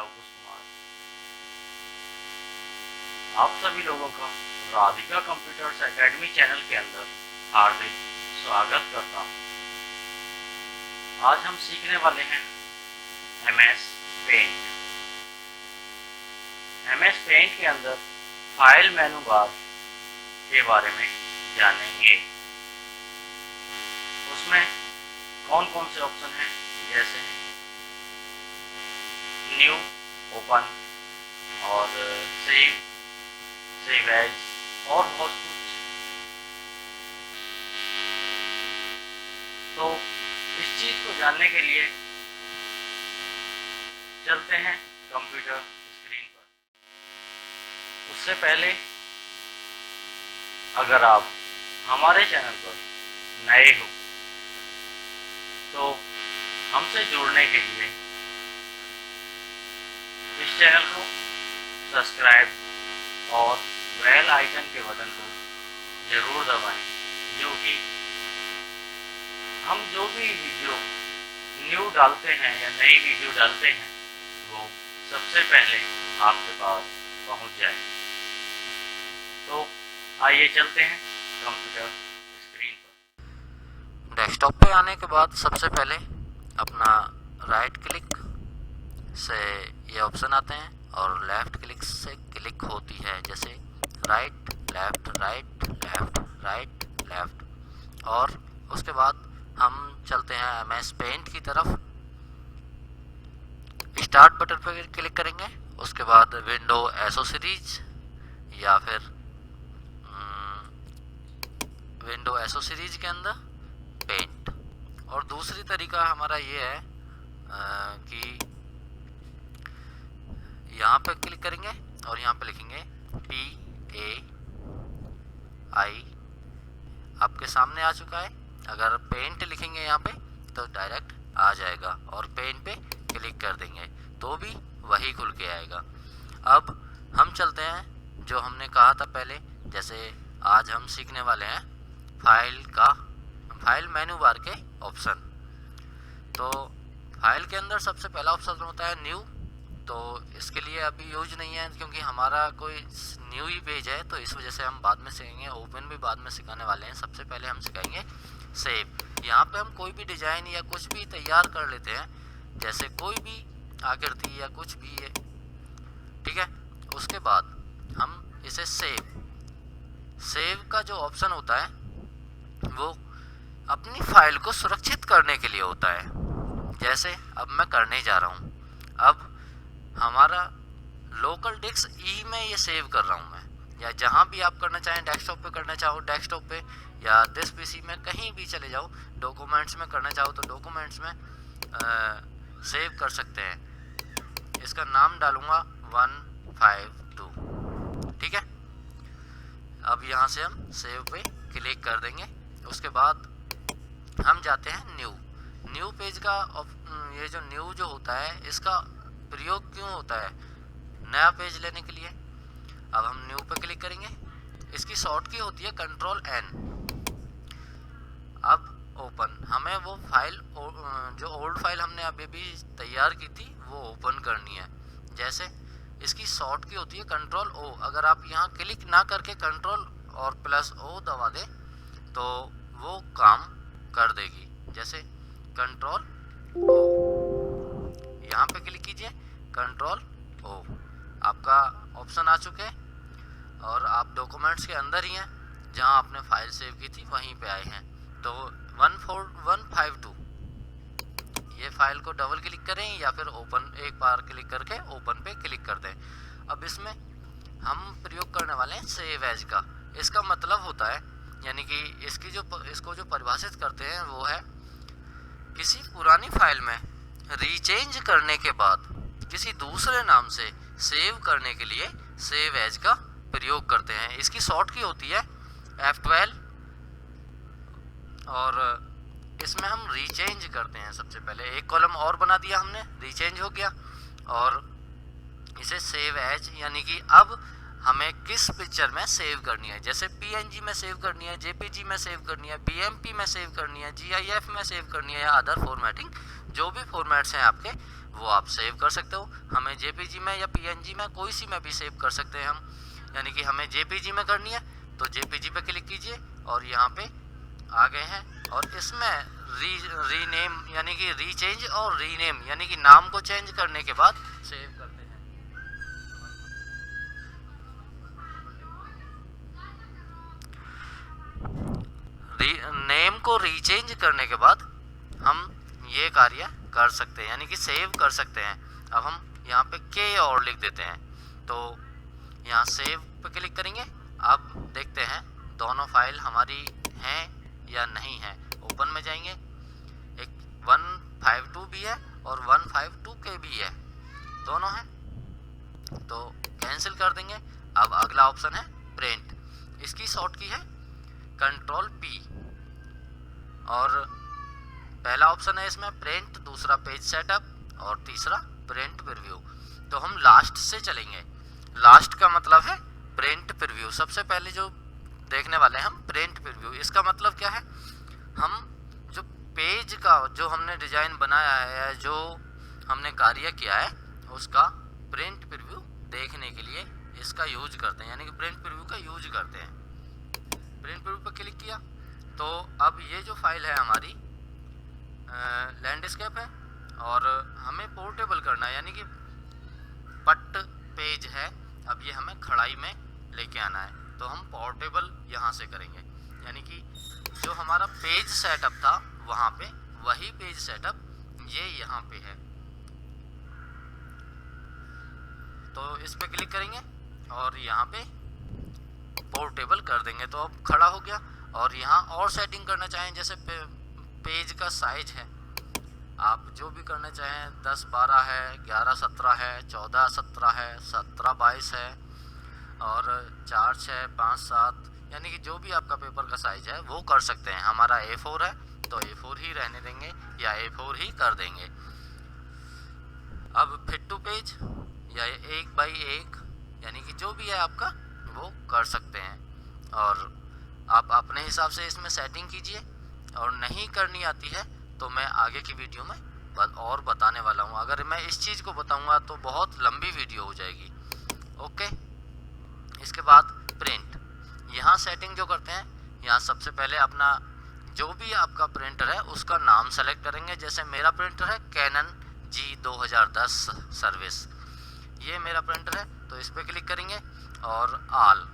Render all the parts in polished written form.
लवकुश कुमार, आप सभी लोगों का राधिका कंप्यूटर्स एकेडमी चैनल के अंदर हार्दिक स्वागत करता हूँ। आज हम सीखने वाले हैं MS पेंट। MS पेंट के अंदर फाइल मेनू बार के बारे में जानेंगे। उसमें कौन कौन से ऑप्शन हैं, जैसे न्यू, ओपन और सेव एज और बहुत कुछ। तो इस चीज को जानने के लिए चलते हैं कंप्यूटर स्क्रीन पर। उससे पहले अगर आप हमारे चैनल पर नए हो तो हमसे जुड़ने के लिए इस चैनल को सब्सक्राइब और बेल आइकन के बटन को जरूर दबाएं, जो कि हम जो भी वीडियो न्यू डालते हैं या नई वीडियो डालते हैं वो सबसे पहले आपके पास पहुंच जाए। तो आइए चलते हैं कंप्यूटर स्क्रीन पर। डेस्कटॉप पे आने के बाद सबसे पहले अपना राइट क्लिक से ये ऑप्शन आते हैं और लेफ्ट क्लिक से क्लिक होती है, जैसे right left right left right left. और उसके बाद हम चलते हैं MS पेंट की तरफ। स्टार्ट बटन पर क्लिक करेंगे, उसके बाद विंडो एसोसीरीज या फिर विंडो एसोसीरीज के अंदर पेंट। और दूसरी तरीका हमारा ये है कि यहाँ पे क्लिक करेंगे और यहाँ पे लिखेंगे PAI, आपके सामने आ चुका है। अगर पेंट लिखेंगे यहाँ पे तो डायरेक्ट आ जाएगा और पेंट पे क्लिक कर देंगे तो भी वही खुल के आएगा। अब हम चलते हैं जो हमने कहा था पहले, जैसे आज हम सीखने वाले हैं फाइल मेनू बार के ऑप्शन। तो फाइल के अंदर सबसे पहला ऑप्शन होता है न्यू। तो इसके लिए अभी यूज नहीं है क्योंकि हमारा कोई न्यू ही पेज है, तो इस वजह से हम बाद में सीखेंगे। ओपन भी बाद में सिखाने वाले हैं। सबसे पहले हम सिखाएंगे सेव। यहाँ पे हम कोई भी डिजाइन या कुछ भी तैयार कर लेते हैं, जैसे कोई भी आकृति या कुछ भी है, ठीक है। उसके बाद हम इसे सेव का जो ऑप्शन होता है वो अपनी फाइल को सुरक्षित करने के लिए होता है। जैसे अब मैं करने जा रहा हूँ, अब हमारा लोकल डिस्क ई में ये सेव कर रहा हूँ मैं, या जहाँ भी आप करना चाहें, डेस्कटॉप पे करना चाहो डेस्कटॉप पे, या दिस PC में कहीं भी चले जाओ, डॉक्यूमेंट्स में करना चाहो तो डॉक्यूमेंट्स में सेव कर सकते हैं। इसका नाम डालूंगा 152, ठीक है। अब यहाँ से हम सेव पे क्लिक कर देंगे। उसके बाद हम जाते हैं न्यू पेज का। ये जो न्यू जो होता है इसका प्रयोग क्यों होता है? नया पेज लेने के लिए। अब हम न्यू पे क्लिक करेंगे। इसकी शॉर्ट की होती है Ctrl+N। अब ओपन, हमें वो फाइल जो ओल्ड फाइल हमने अभी भी तैयार की थी वो ओपन करनी है। जैसे इसकी शॉर्ट की होती है Ctrl+O। अगर आप यहाँ क्लिक ना करके Ctrl और +O दबा दें तो वो काम कर देगी। जैसे Ctrl+O, यहाँ पे क्लिक कीजिए, Ctrl+O, आपका ऑप्शन आ चुके हैं और आप डॉक्यूमेंट्स के अंदर ही हैं। जहाँ आपने फाइल सेव की थी वहीं पे आए हैं। तो 152 ये फाइल को डबल क्लिक करें या फिर ओपन, एक बार क्लिक करके ओपन पे क्लिक कर दें। अब इसमें हम प्रयोग करने वाले हैं सेव एज का। इसका मतलब होता है, यानी कि इसको जो परिभाषित करते हैं वो है किसी पुरानी फाइल में रीचेंज करने के बाद किसी दूसरे नाम से सेव करने के लिए सेव एज का प्रयोग करते हैं। इसकी शॉर्ट की होती है F12 और इसमें हम रीचेंज करते हैं। सबसे पहले एक कॉलम और बना दिया हमने, रीचेंज हो गया, और इसे सेव एज, यानी कि अब हमें किस पिक्चर में सेव करनी है, जैसे PNG में सेव करनी है, JPG में सेव करनी है, BMP में सेव करनी है, GIF में सेव करनी है, या अदर फॉर्मेटिंग जो भी फॉर्मेट्स हैं आपके वो आप सेव कर सकते हो। हमें जेपीजी में या पीएनजी में कोई सी में भी सेव कर सकते हैं हम, यानी कि हमें जेपीजी में करनी है तो जेपीजी पे क्लिक कीजिए और यहाँ पे आ गए हैं। और इसमें रीनेम यानी कि रीचेंज और रीनेम यानी कि नाम को चेंज करने के बाद सेव करते हैं। नेम को रीचेंज करने के बाद हम ये कार्य कर सकते हैं, यानी कि सेव कर सकते हैं। अब हम यहाँ पे के और लिख देते हैं, तो यहाँ सेव पे क्लिक करेंगे। अब देखते हैं दोनों फाइल हमारी हैं या नहीं है। ओपन में जाएंगे, एक 152 भी है और 152 के भी है, दोनों हैं, तो कैंसिल कर देंगे। अब अगला ऑप्शन है प्रिंट, इसकी शॉर्ट की है कंट्रोल पी। और पहला ऑप्शन है इसमें प्रिंट, दूसरा पेज सेटअप और तीसरा प्रिंट प्रीव्यू। तो हम लास्ट से चलेंगे। लास्ट का मतलब है प्रिंट प्रीव्यू। सबसे पहले जो देखने वाले हैं हम प्रिंट प्रीव्यू। इसका मतलब क्या है, हम जो पेज का जो हमने डिजाइन बनाया है, जो हमने कार्य किया है, उसका प्रिंट प्रीव्यू देखने के लिए इसका यूज करते हैं, यानी कि प्रिंट प्रीव्यू का यूज करते हैं। प्रिंट प्रीव्यू पर क्लिक किया तो अब ये जो फाइल है हमारी लैंडस्केप है और हमें पोर्टेबल करना है, यानी कि पट पेज है। अब ये हमें खड़ाई में लेके आना है, तो हम पोर्टेबल यहाँ से करेंगे, यानी कि जो हमारा पेज सेटअप था वहाँ पे वही पेज सेटअप ये यहाँ पे है। तो इस पे क्लिक करेंगे और यहाँ पे पोर्टेबल कर देंगे, तो अब खड़ा हो गया। और यहाँ और सेटिंग करना चाहें, जैसे पेज का साइज है, आप जो भी करना चाहें, 10-12 है, 11-17 है, 14-17 है, 17-22 है और 4-6, 5-7, यानी कि जो भी आपका पेपर का साइज है वो कर सकते हैं। हमारा A4 है तो A4 ही रहने देंगे या A4 ही कर देंगे। अब फिट टू पेज या 1x1 यानी कि जो भी है आपका वो कर सकते हैं। और आप अपने हिसाब से इसमें सेटिंग कीजिए, और नहीं करनी आती है तो मैं आगे की वीडियो में और बताने वाला हूँ। अगर मैं इस चीज़ को बताऊँगा तो बहुत लंबी वीडियो हो जाएगी। ओके, इसके बाद प्रिंट, यहाँ सेटिंग जो करते हैं, यहाँ सबसे पहले अपना जो भी आपका प्रिंटर है उसका नाम सेलेक्ट करेंगे। जैसे मेरा प्रिंटर है कैनन G2010 सर्विस, ये मेरा प्रिंटर है, तो इस पर क्लिक करेंगे और आल।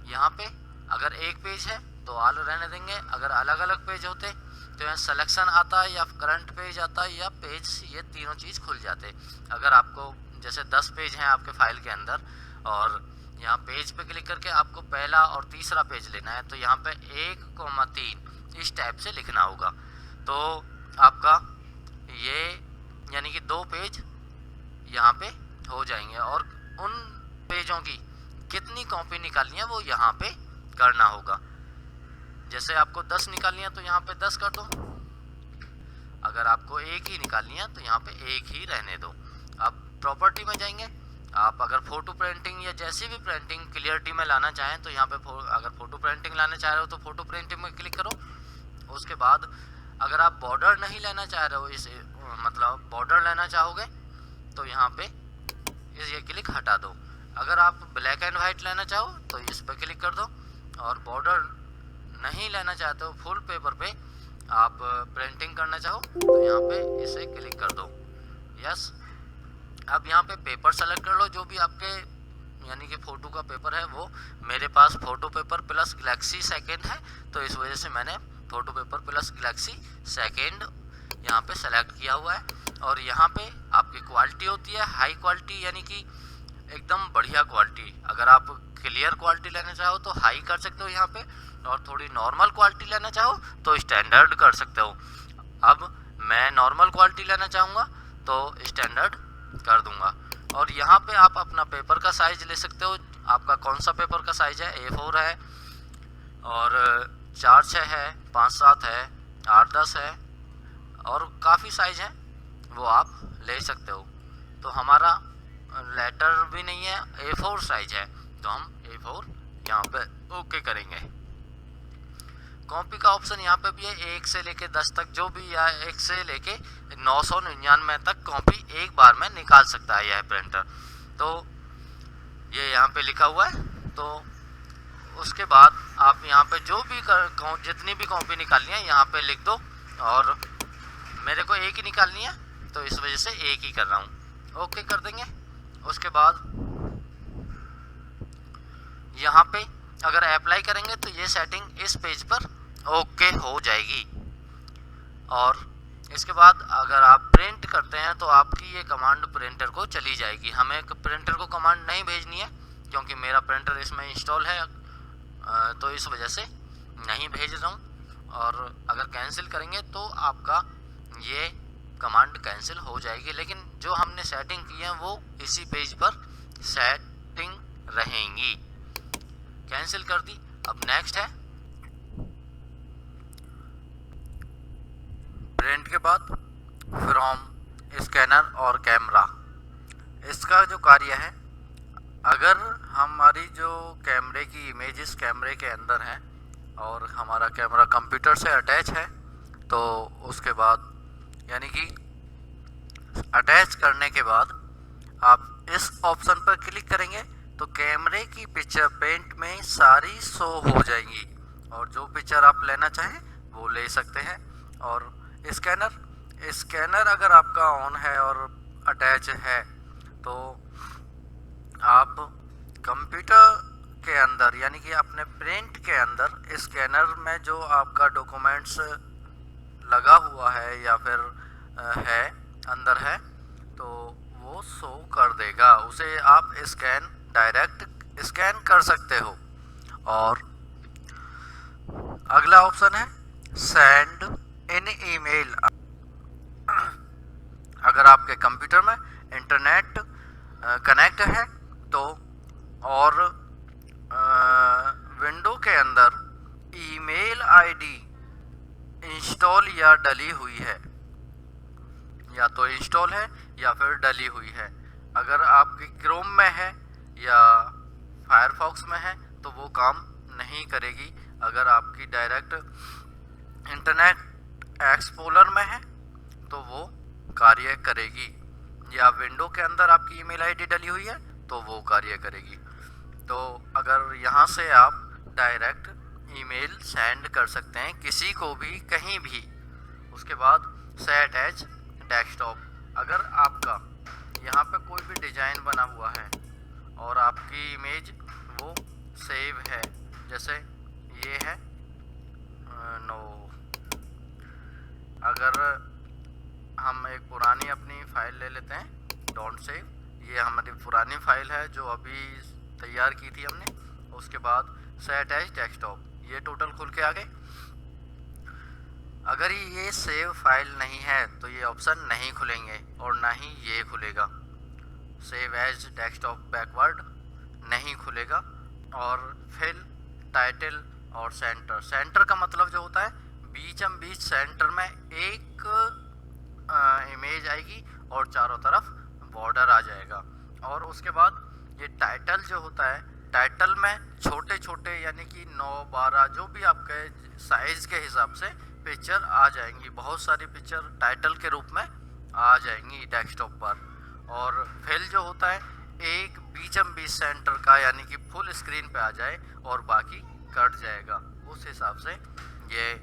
यहाँ पे अगर एक पेज है तो आल रहने देंगे। अगर अलग अलग पेज होते तो यहाँ सिलेक्शन आता है या करंट पेज आता है या पेज, ये तीनों चीज़ खुल जाते। अगर आपको जैसे 10 पेज हैं आपके फाइल के अंदर और यहाँ पेज पे क्लिक करके आपको पहला और तीसरा पेज लेना है, तो यहाँ पे 1,3 इस टाइप से लिखना होगा। तो आपका ये यानी कि 2 पेज यहाँ पे हो जाएंगे और उन पेजों की कितनी कॉपी निकालनी है वो यहाँ पे करना होगा। जैसे आपको 10 निकालनी है तो यहाँ पे 10 कर दो। अगर आपको 1 ही निकालनी है तो यहाँ पे 1 ही रहने दो। अब प्रॉपर्टी में जाएंगे। आप अगर फोटो प्रिंटिंग या जैसी भी प्रिंटिंग क्लियरिटी में लाना चाहें तो यहाँ पे अगर फोटो प्रिंटिंग लाना चाह रहे हो तो फोटो प्रिंटिंग में क्लिक करो। उसके बाद अगर आप बॉर्डर नहीं लेना चाह रहे हो, इसे मतलब बॉर्डर लेना चाहोगे तो यहाँ पे ये क्लिक हटा दो। अगर आप ब्लैक एंड वाइट लेना चाहो तो इस पर क्लिक कर दो। और बॉर्डर नहीं लेना चाहते हो, फुल पेपर पे आप प्रिंटिंग करना चाहो तो यहाँ पे इसे क्लिक कर दो। यस, अब यहाँ पे पेपर सेलेक्ट कर लो, जो भी आपके यानी कि फ़ोटो का पेपर है वो। मेरे पास photo paper plus galaxy second है, तो इस वजह से मैंने photo paper plus galaxy second यहाँ पे सेलेक्ट किया हुआ है। और यहाँ पे आपकी क्वालिटी होती है हाई क्वालिटी, यानी कि एकदम बढ़िया क्वालिटी। अगर आप क्लियर क्वालिटी लेना चाहो तो हाई कर सकते हो यहाँ पे, और थोड़ी नॉर्मल क्वालिटी लेना चाहो तो स्टैंडर्ड कर सकते हो। अब मैं नॉर्मल क्वालिटी लेना चाहूँगा तो स्टैंडर्ड कर दूंगा। और यहाँ पे आप अपना पेपर का साइज ले सकते हो। आपका कौन सा पेपर का साइज है, A4 है और 4-6 है, 5-7 है, 8-10 है और काफ़ी साइज है, वो आप ले सकते हो। तो हमारा लेटर भी नहीं है, A4 साइज है, तो हम A4 यहाँ पे ओके करेंगे। कॉपी का ऑप्शन यहाँ पे भी है, 1 से लेके 10 तक जो भी, या 1 से लेके 999 तक कॉपी एक बार में निकाल सकता है यह प्रिंटर। तो ये यहाँ पे लिखा हुआ है। तो उसके बाद आप यहाँ पे जो भी जितनी भी कॉपी निकालनी है यहाँ पे लिख दो, और मेरे को एक ही निकालनी है तो इस वजह से एक ही कर रहा हूँ, ओके कर देंगे। उसके बाद यहाँ पे अगर अप्लाई करेंगे तो ये सेटिंग इस पेज पर ओके हो जाएगी। और इसके बाद अगर आप प्रिंट करते हैं तो आपकी ये कमांड प्रिंटर को चली जाएगी। हमें प्रिंटर को कमांड नहीं भेजनी है क्योंकि मेरा प्रिंटर इसमें इंस्टॉल है, तो इस वजह से नहीं भेज रहा हूँ। और अगर कैंसिल करेंगे तो आपका ये कमांड कैंसिल हो जाएगी, लेकिन जो हमने सेटिंग की है वो इसी पेज पर सेटिंग रहेंगी। कैंसिल कर दी। अब नेक्स्ट है प्रिंट के बाद फ्रॉम स्कैनर और कैमरा। इसका जो कार्य है, अगर हमारी जो कैमरे की इमेजेस कैमरे के अंदर है और हमारा कैमरा कंप्यूटर से अटैच है, तो उसके बाद यानी कि अटैच करने के बाद आप इस ऑप्शन पर क्लिक करेंगे तो कैमरे की पिक्चर पेंट में सारी शो हो जाएंगी, और जो पिक्चर आप लेना चाहें वो ले सकते हैं। और स्कैनर अगर आपका ऑन है और अटैच है तो आप कंप्यूटर के अंदर यानी कि अपने प्रिंट के अंदर स्कैनर में जो आपका डॉक्यूमेंट्स लगा हुआ है या फिर है अंदर है तो वो शो कर देगा, उसे आप डायरेक्ट स्कैन कर सकते हो। और अगला ऑप्शन है सेंड इन ईमेल। अगर आपके कंप्यूटर में इंटरनेट कनेक्ट है तो और विंडो के अंदर ईमेल आईडी इंस्टॉल या डली हुई है, या तो इंस्टॉल है या फिर डली हुई है। अगर आपकी क्रोम में है या फायरफॉक्स में है तो वो काम नहीं करेगी। अगर आपकी डायरेक्ट इंटरनेट एक्सप्लोरर में है तो वो कार्य करेगी, या विंडो के अंदर आपकी ईमेल आईडी डली हुई है तो वो कार्य करेगी। तो अगर यहाँ से आप डायरेक्ट ईमेल सेंड कर सकते हैं किसी को भी कहीं भी। उसके बाद सेट एज डेस्कटॉप। अगर आपका यहाँ पे कोई भी डिजाइन बना हुआ है और आपकी इमेज वो सेव है, जैसे ये है नो, अगर हम एक पुरानी अपनी फाइल ले लेते हैं डोंट सेव, ये हमारी पुरानी फाइल है जो अभी तैयार की थी हमने। उसके बाद सेट एज डेस्कटॉप, ये टोटल खुल के आ गए। अगर ये सेव फाइल नहीं है तो ये ऑप्शन नहीं खुलेंगे और ना ही ये खुलेगा। सेव एज डेस्कटॉप बैकवर्ड नहीं खुलेगा। और फिल, टाइटल और सेंटर। सेंटर का मतलब जो होता है बीच सेंटर में एक इमेज आएगी और चारों तरफ बॉर्डर आ जाएगा। और उसके बाद ये टाइटल जो होता है, टाइटल में छोटे छोटे यानी कि 9, 12 जो भी आपके साइज के हिसाब से पिक्चर आ जाएंगी। बहुत सारी पिक्चर टाइटल के रूप में आ जाएंगी डेस्कटॉप पर। और फिल जो होता है एक बीच सेंटर का यानी कि फुल स्क्रीन पे आ जाए और बाकी कट जाएगा, उस हिसाब से ये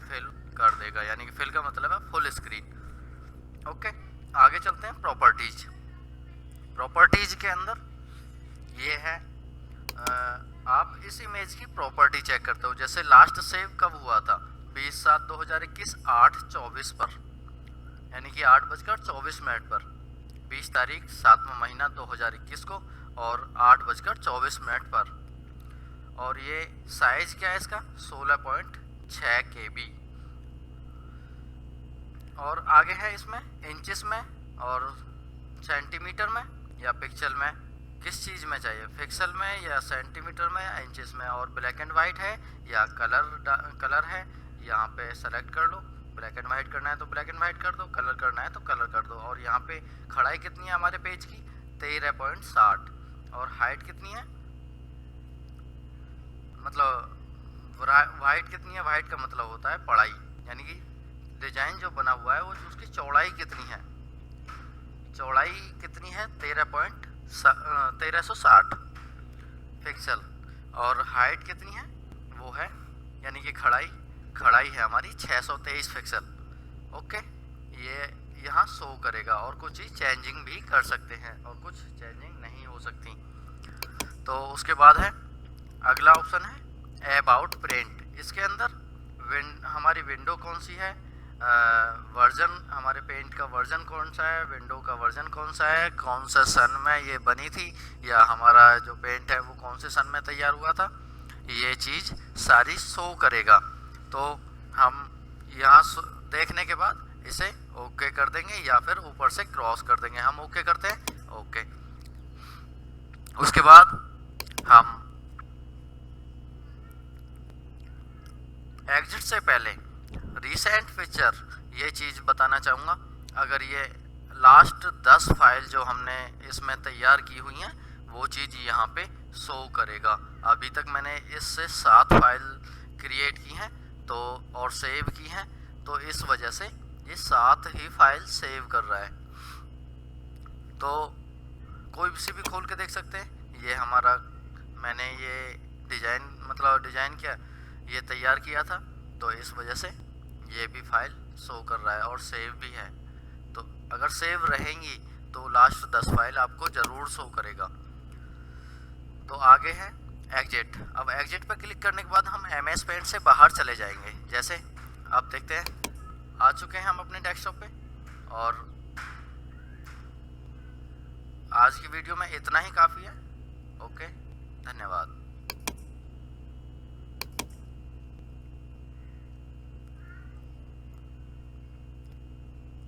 फिल कर देगा। यानी कि फिल का मतलब है फुल स्क्रीन। ओके, आगे चलते हैं प्रॉपर्टीज। प्रॉपर्टीज के अंदर ये है आप इस इमेज की प्रॉपर्टी चेक करते हो। जैसे लास्ट सेव कब हुआ था, 20/7/2021 8:24 पर, यानी कि 8:24 पर, 20 तारीख 7वां महीना 2021 को और 8:24 पर। और ये साइज क्या है इसका 16.6 KB। और आगे है इसमें इंचेस में और सेंटीमीटर में या पिक्सल में, किस चीज़ में चाहिए, पिक्सल में या सेंटीमीटर में या इंचेस में। और ब्लैक एंड वाइट है या कलर है, यहाँ पे सेलेक्ट कर लो। ब्लैक एंड वाइट करना है तो ब्लैक एंड वाइट कर दो, कलर करना है तो कलर कर दो। और यहाँ पे खड़ाई कितनी है हमारे पेज की 13.60 और हाइट कितनी है, मतलब वाइड कितनी है, वाइड का मतलब होता है पढ़ाई, यानी कि डिजाइन जो बना हुआ है वो उसकी चौड़ाई कितनी है, चौड़ाई कितनी है 1360 पिक्सल, और हाइट कितनी है वो है, यानी कि खड़ाई है हमारी 623 पिक्सल। ओके, ये यहाँ शो करेगा, और कुछ चीज़ चेंजिंग भी कर सकते हैं और कुछ चेंजिंग नहीं हो सकती। तो उसके बाद है अगला ऑप्शन है अबाउट प्रिंट। इसके अंदर हमारी विंडो कौन सी है, वर्जन, हमारे पेंट का वर्जन कौन सा है, विंडो का वर्जन कौन सा है, कौन सा सन में ये बनी थी, या हमारा जो पेंट है वो कौन से सन में तैयार हुआ था, ये चीज़ सारी शो करेगा। तो हम यहाँ देखने के बाद इसे ओके कर देंगे या फिर ऊपर से क्रॉस कर देंगे। हम ओके करते हैं, ओके। उसके बाद हम एग्जिट से पहले रिसेंट फीचर ये चीज़ बताना चाहूँगा। अगर ये लास्ट 10 फाइल जो हमने इसमें तैयार की हुई हैं वो चीज़ यहाँ पे शो करेगा। अभी तक मैंने इससे 7 फाइल क्रिएट की हैं तो और सेव की हैं, तो इस वजह से ये 7 ही फाइल सेव कर रहा है। तो कोई सी भी खोल के देख सकते हैं। ये हमारा, मैंने ये डिज़ाइन क्या ये तैयार किया था, तो इस वजह से ये भी फाइल शो कर रहा है और सेव भी है। तो अगर सेव रहेंगी तो लास्ट 10 फाइल आपको ज़रूर शो करेगा। तो आगे है एग्जिट। अब एग्जिट पर क्लिक करने के बाद हम MS पेंट से बाहर चले जाएंगे। जैसे आप देखते हैं आ चुके हैं हम अपने डेस्कटॉप पे। और आज की वीडियो में इतना ही काफ़ी है। ओके, धन्यवाद।